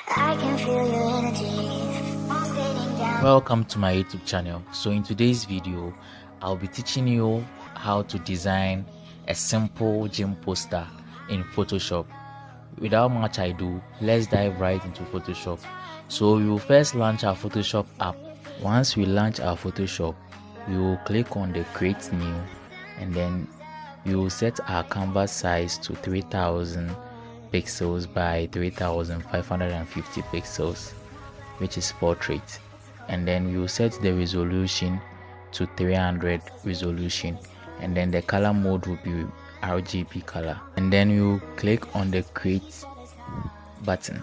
I can feel your energy. I'm sitting down. Welcome to my YouTube channel. So in today's video, I'll be teaching you how to design a simple gym poster in Photoshop. Without much ado, let's dive right into Photoshop. So we will first launch our Photoshop app. Once we launch our Photoshop, we will click on the create new, and then we will set our canvas size to 3000 pixels by 3550 pixels, which is portrait, and then we will set the resolution to 300 resolution, and then the color mode will be RGB color, and then we will click on the create button.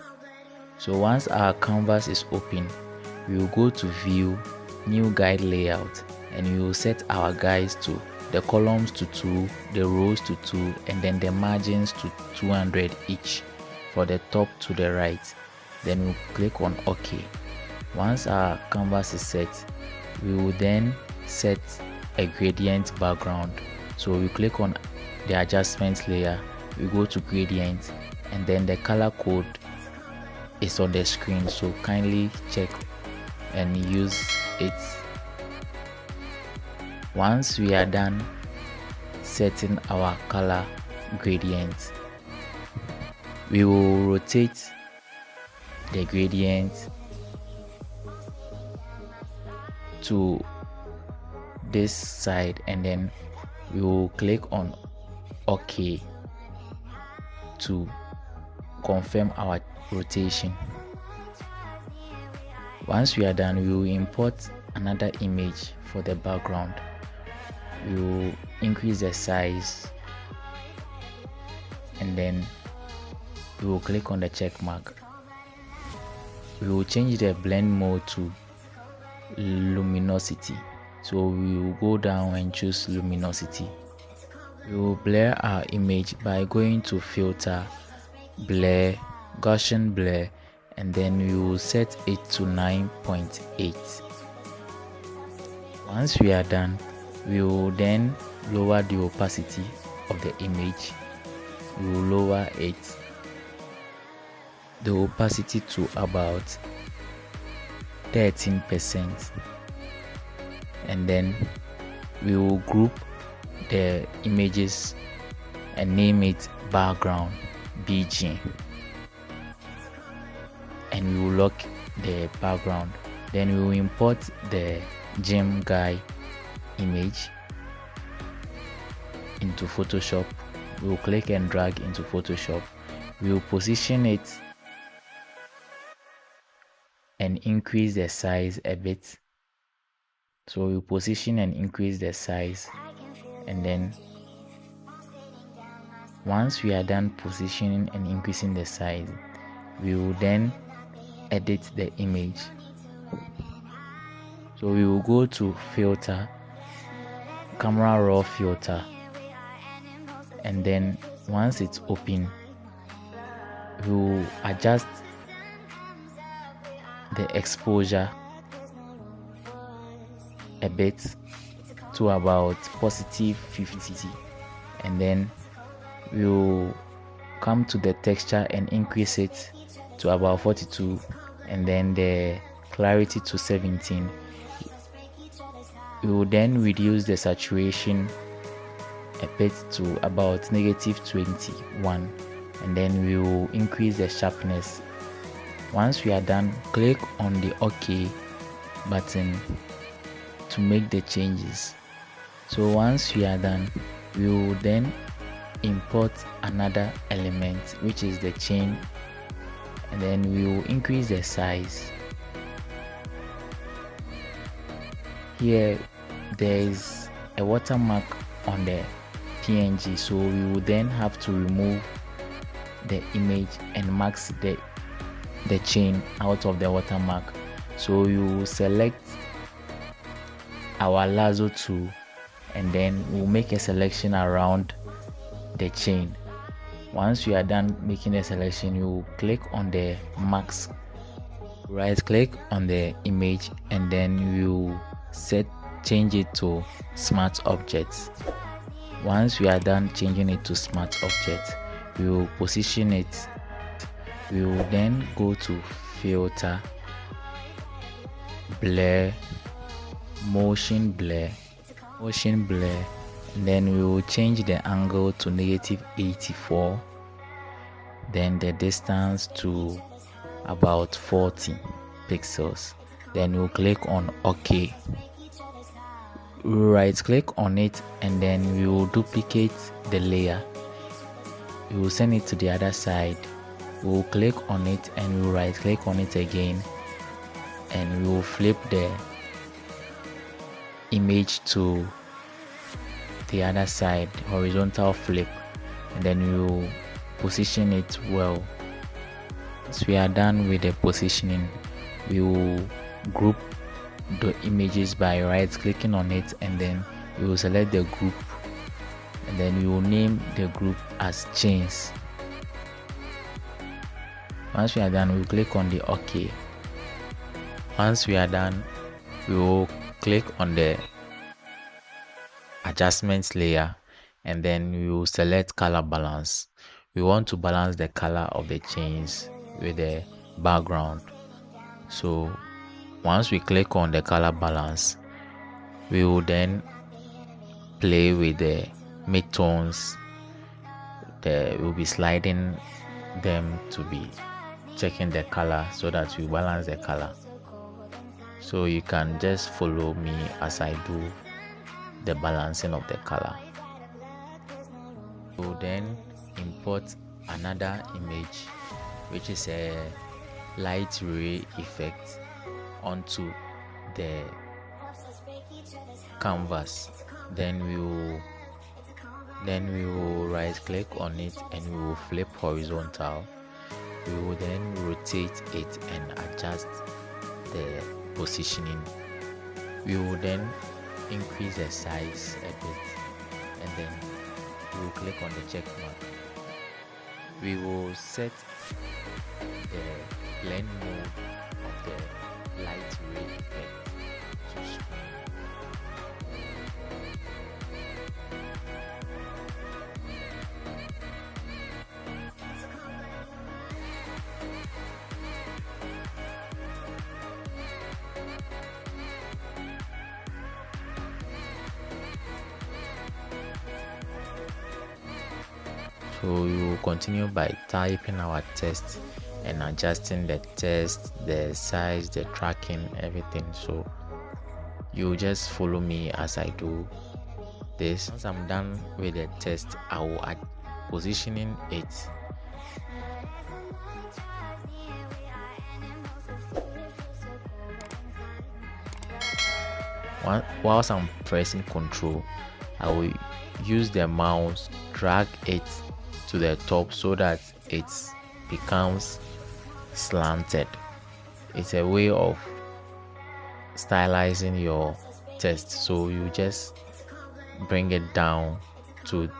So once our canvas is open, we will go to view, new guide layout, and we will set our guides to the columns to 2, the rows to 2, and then the margins to 200 each for the top to the right. Then we'll click on OK. Once our canvas is set, we will then set a gradient background. So we click on the adjustment layer, we go to gradient, and then the color code is on the screen, so kindly check and use it. Once we are done setting our color gradient, we will rotate the gradient to this side, and then we will click on OK to confirm our rotation. Once we are done, we will import another image for the background. We will increase the size, and then we will click on the check mark. We will change the blend mode to luminosity, so we will go down and choose luminosity. We will blur our image by going to filter, blur, Gaussian blur, and then we will set it to 9.8. Once we are done, we will then lower the opacity of the image. We will lower the opacity to about 13%, and then we will group the images and name it background BG, and we will lock the background. Then we will import the gym guy image into Photoshop. We will click and drag into Photoshop. We will position it and increase the size a bit. So we will position and increase the size, and then once we are done positioning and increasing the size, we will then edit the image. So we will go to filter, camera raw filter, and then once it's open, we will adjust the exposure a bit to about positive 50, and then we will come to the texture and increase it to about 42, and then the clarity to 17. We will then reduce the saturation a bit to about -21, and then we will increase the sharpness. Once we are done, click on the OK button to make the changes. So once we are done, we will then import another element, which is the chain, and then we will increase the size. Here there is a watermark on the PNG, so we will then have to remove the image and mask the chain out of the watermark. So we will select our lasso tool, and then we'll make a selection around the chain. Once we are done making the selection, you will click on the mask, right click on the image, and then you change it to smart objects. Once we are done changing it to smart object, we will position it We will then go to filter, blur, motion blur, and then we will change the angle to -84, then the distance to about 40 pixels. Then we'll click on OK. We'll right click on it and then we will duplicate the layer. We will send it to the other side. We will click on it and we will right click on it again, and we will flip the image to the other side, horizontal flip, and then we will position it well. Once we are done with the positioning, we will group the images by right clicking on it, and then we will select the group, and then we will name the group as chains. Once we are done, we will click on the OK. Once we are done, we will click on the adjustments layer, and then we will select color balance. We want to balance the color of the chains with the background. So once we click on the color balance, we will then play with the midtones. We'll be sliding them to be checking the color so that we balance the color. So you can just follow me as I do the balancing of the color. We'll then import another image, which is a light ray effect, onto the canvas. Then we will right click on it and we will flip horizontal. We will then rotate it and adjust the positioning. We will then increase the size a bit, and then we will click on the check mark. We will set the blend mode of the light ray effect to screen. So we will continue by typing our text and adjusting the text, the size, the tracking, everything. So you just follow me as I do this. Once I'm done with the text, I will add positioning it. Whilst I'm pressing Ctrl, I will use the mouse, drag it to the top so that it becomes slanted. It's a way of stylizing your text. So you just bring it down to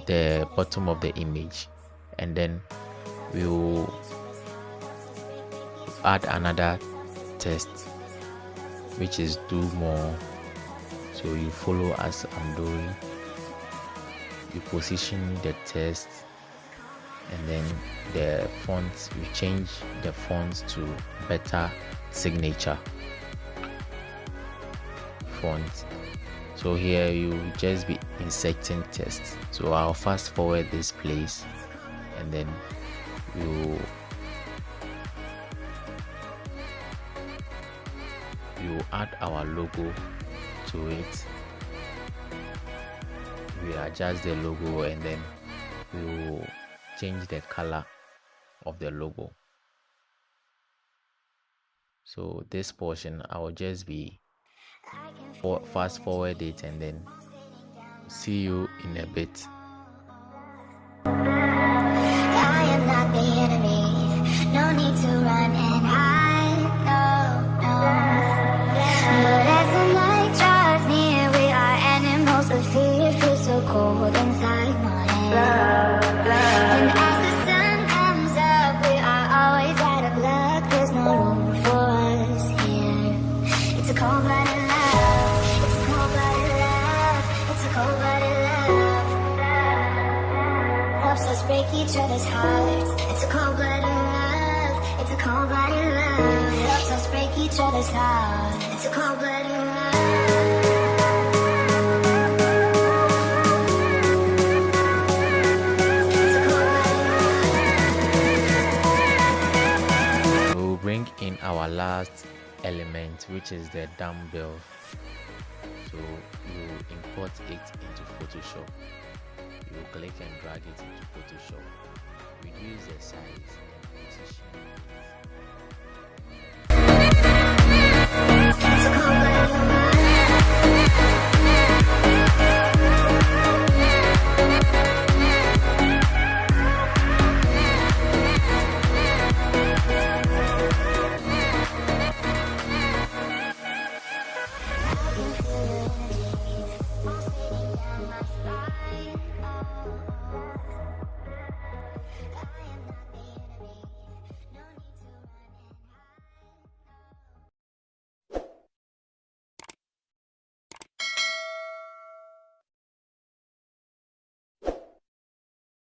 the bottom of the image, and then we will add another text, which is do more. So you follow as I'm doing. You position the text, and then the font, we change the font to better signature font. So here you just be inserting text. So I'll fast forward this place, and then you add our logo to it. We adjust the logo, and then we will change the color of the logo. So this portion I will just be fast forward it, and then see you in a bit. I am not the enemy, no need to run and hide, no, no. But as the night draws near, we are animals of fear, feel so cold inside my head. And as the sun comes up, we are always out of luck, there's no room for us here. It's a cold-blooded love, it's a cold-blooded love, it's a cold-blooded love. Helps us break each other's hearts. It's a each other's heart. It's a cold-blooded We'll bring in our last element, which is the dumbbell. So you import it into Photoshop. You click and drag it into Photoshop. Reduce the size